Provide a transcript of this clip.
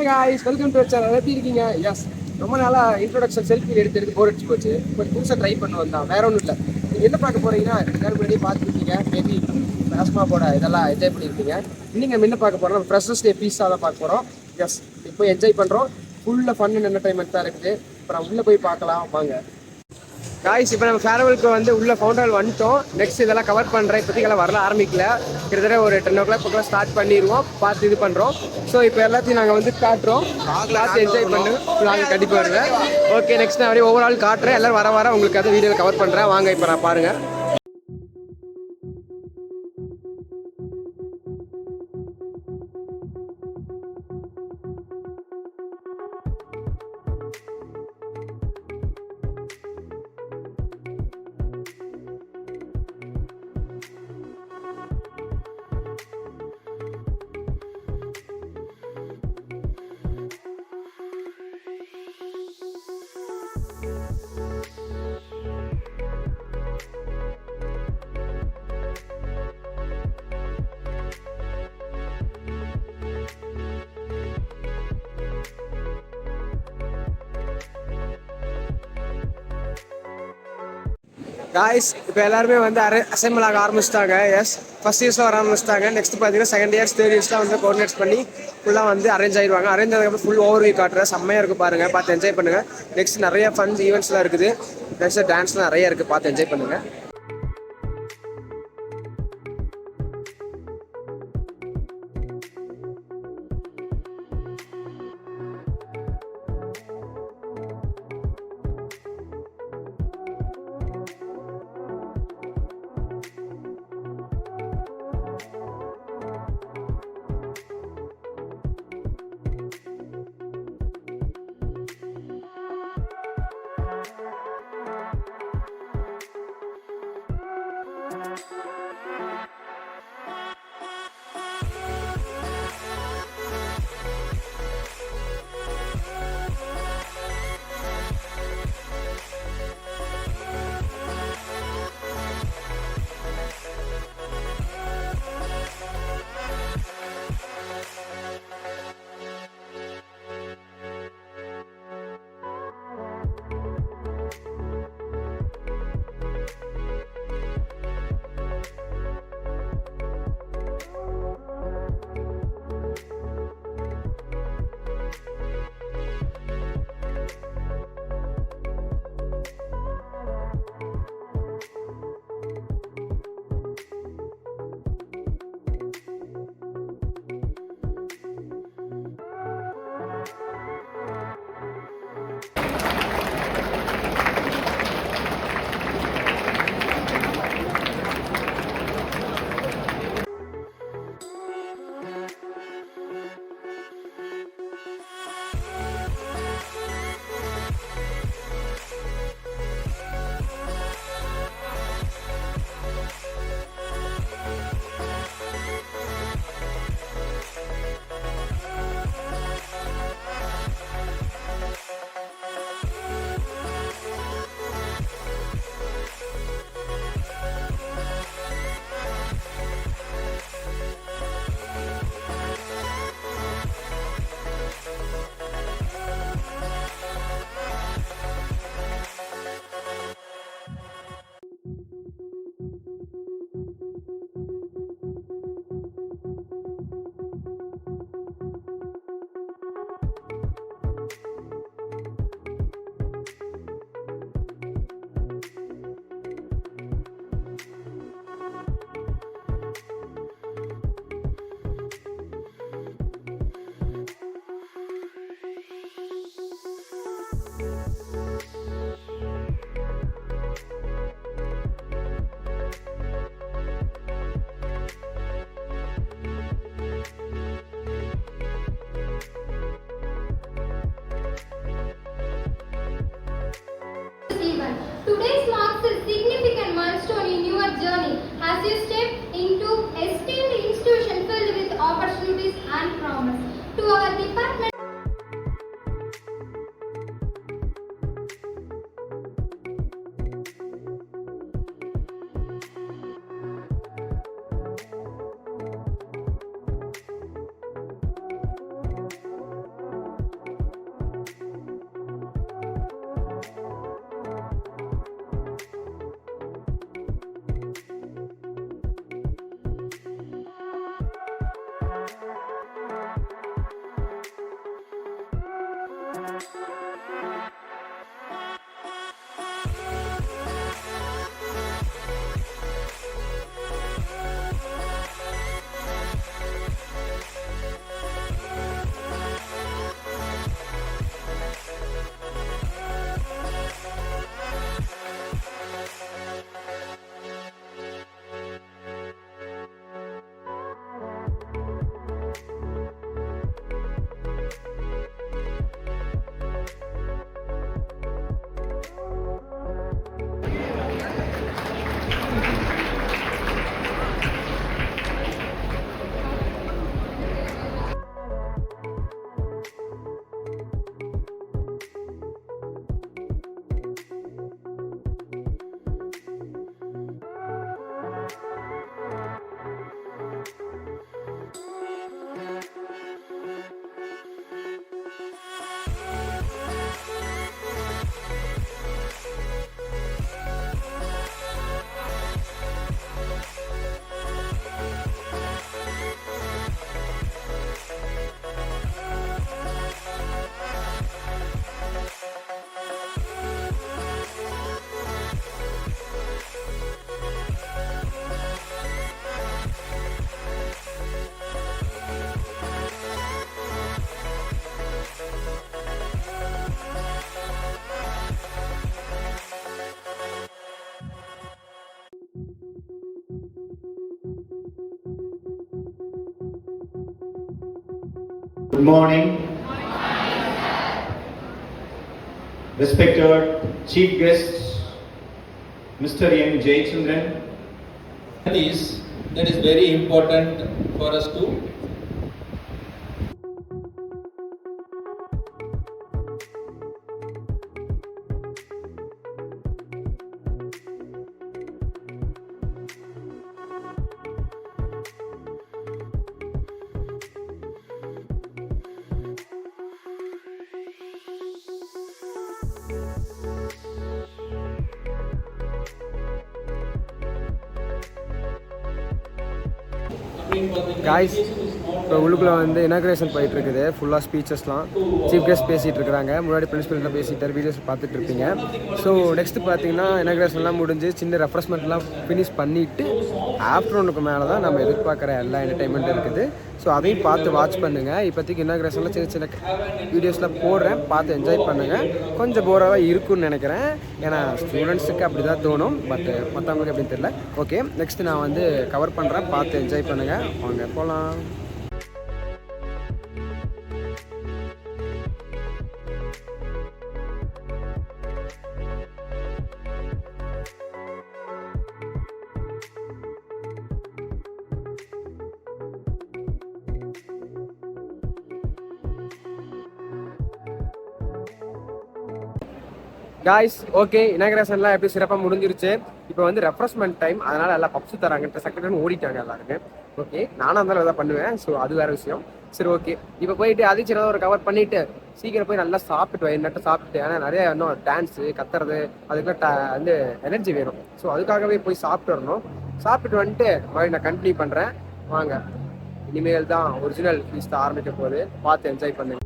guys, welcome to our channel. எப்படி இருக்கீங்க? S, ரொம்ப நாளா இன்ட்ரோடக்ஷன் செல்ஃபி எடுத்து போர் அடிச்சு போச்சு. கொஞ்சம் புதுசாக ட்ரை பண்ண வந்தான். வேற ஒன்றும் இல்லை. நீங்கள் என்ன பார்க்க போறீங்கன்னா, எல்லாரும் முன்னாடியே பார்த்துருக்கீங்க. மேபி ராஸ்மா போட இதெல்லாம் என்ஜாய் பண்ணியிருக்கீங்க. இன்னைக்கு நம்ம என்ன பார்க்க போறோம்? நம்ம ஃப்ரெஷர்ஸ் டே பீஸாக தான் பார்க்க போகிறோம். எஸ், இப்போ என்ஜாய் பண்ணுறோம். ஃபுல்லாக ஃபன் அண்ட் என்டர்டைன்மெண்ட் தான் இருக்குது. அப்புறம் உள்ளே போய் பார்க்கலாம் வாங்க. காய்ஸ், இப்போ நம்ம ஃபேர்வெலுக்கு வந்து உள்ள ஃபவுண்டர் வந்துட்டோம். நெக்ஸ்ட் இதெல்லாம் கவர் பண்ணுறேன். இப்போதைக்கெல்லாம் வரல ஆரம்பிக்கல. கிட்டத்தட்ட ஒரு 10 o'clock பக்கம் ஸ்டார்ட் பண்ணிடுவோம். பார்த்து இது பண்ணுறோம். ஸோ இப்போ எல்லாத்தையும் நாங்கள் வந்து காட்டுறோம். பார்த்து என்ஜாய் பண்ணு. நாங்கள் கண்டிப்பாக வருவேன். ஓகே, நெக்ஸ்ட் நான் அப்படியே ஓவரால் காட்டுறேன். எல்லோரும் வர உங்களுக்கு அதை வீடியோவில் கவர் பண்ணுறேன். வாங்க இப்போ நான் பாருங்கள். காய்ஸ், இப்போ எல்லாருமே வந்து அசைம்பிள் ஆக ஆரம்பிச்சிட்டாங்க. எஸ், ஃபர்ஸ்ட் இயர்ஸில் வர ஆரம்பிச்சிட்டாங்க. நெக்ஸ்ட் பார்த்தீங்கன்னா செகண்ட் இயர்ஸ் தேர்ட் இயர்ஸ்லாம் வந்து கோஆர்டினேட் பண்ணி ஃபுல்லாக வந்து அரேஞ்ச் ஆகிடுவாங்க. அரேஞ்ச் ஆகிறதுக்கு ஃபுல் ஓவர் காட்டுறேன். செம்மையாக இருக்குது பாருங்கள், பார்த்து என்ஜாய் பண்ணுங்கள். நெக்ஸ்ட் நிறைய ஃபன்ஸ் ஈவெண்ட்ஸ்லாம் இருக்குது. நெக்ஸ்ட் டான்ஸ்லாம் நிறைய இருக்குது, பார்த்து என்ஜாய் பண்ணுங்கள். Today marks a significant milestone in your journey as you step into a esteemed institution filled with opportunities and promise. To our department, Good morning. Respected Chief Guest, Mr. M. Jayachandran. That is very important for us to guys இப்போ உள்ளுக்குள்ளே வந்து inauguration போயிட்டு இருக்குது. ஃபுல்லாக ஸ்பீச்சஸ்லாம் chief guest பேசிகிட்டு இருக்காங்க. முன்னாடி பிரின்சிபல்கிட்ட பேசிட்டார், videos பார்த்துட்டு இருப்பீங்க. ஸோ நெக்ஸ்ட் பார்த்தீங்கன்னா இனாக்ரேஷன்லாம் முடிஞ்சு சின்ன ரெஃப்ரெஷ்மெண்ட்லாம் ஃபினிஷ் பண்ணிவிட்டு ஆஃப்டர்நூனுக்கு மேலே தான் நம்ம எதிர்பார்க்குற எல்லா என்டர்டைன்மெண்ட்டும் இருக்குது. ஸோ அதையும் பார்த்து வாட்ச் பண்ணுங்கள். இப்போதைக்கு இனாக்ரேஷனில் சின்ன சின்ன வீடியோஸில் போடுறேன், பார்த்து என்ஜாய் பண்ணுங்கள். கொஞ்சம் போராக தான் இருக்குன்னு நினைக்கிறேன், ஏன்னா ஸ்டூடெண்ட்ஸுக்கு அப்படி தான் தோணும், பட் மற்றவங்களுக்கு எப்படின்னு தெரியல. ஓகே, நெக்ஸ்ட் நான் வந்து கவர் பண்ணுறேன், பார்த்து என்ஜாய் பண்ணுங்கள். வாங்க போகலாம். காய்ஸ் ஓகே, இனாகிரேஷன்லாம் எப்படி சிறப்பாக முடிஞ்சிருச்சு. இப்போ வந்து ரெஃப்ரெஷ்மெண்ட் டைம், அதனால் எல்லாம் பப்ஸ் தராங்கன்ட்டு செக்ரட்டரின்னு ஓடிட்டாங்க எல்லாருமே. ஓகே, நானும் இருந்தாலும் எதாவது பண்ணுவேன், ஸோ அது வேறு விஷயம். சரி ஓகே, இப்போ போயிட்டு அது சின்னதாக ஒரு கவர் பண்ணிவிட்டு சீக்கிரம் போய் நல்லா சாப்பிட்டு நட்டு சாப்பிட்டு, ஏன்னா நிறைய இன்னும் டான்ஸு கத்துறது அதுக்கெல்லாம் வந்து எனர்ஜி வேணும். ஸோ அதுக்காகவே போய் சாப்பிட்டு வரணும். சாப்பிட்டு வந்துட்டு மறுபடியும் நான் கண்டினியூ பண்ணுறேன். வாங்க, இனிமேல் தான் ஒரிஜினல் ஃபீஸ்ட் ஆரம்பிக்க போகுது, பார்த்து என்ஜாய் பண்ணுங்க.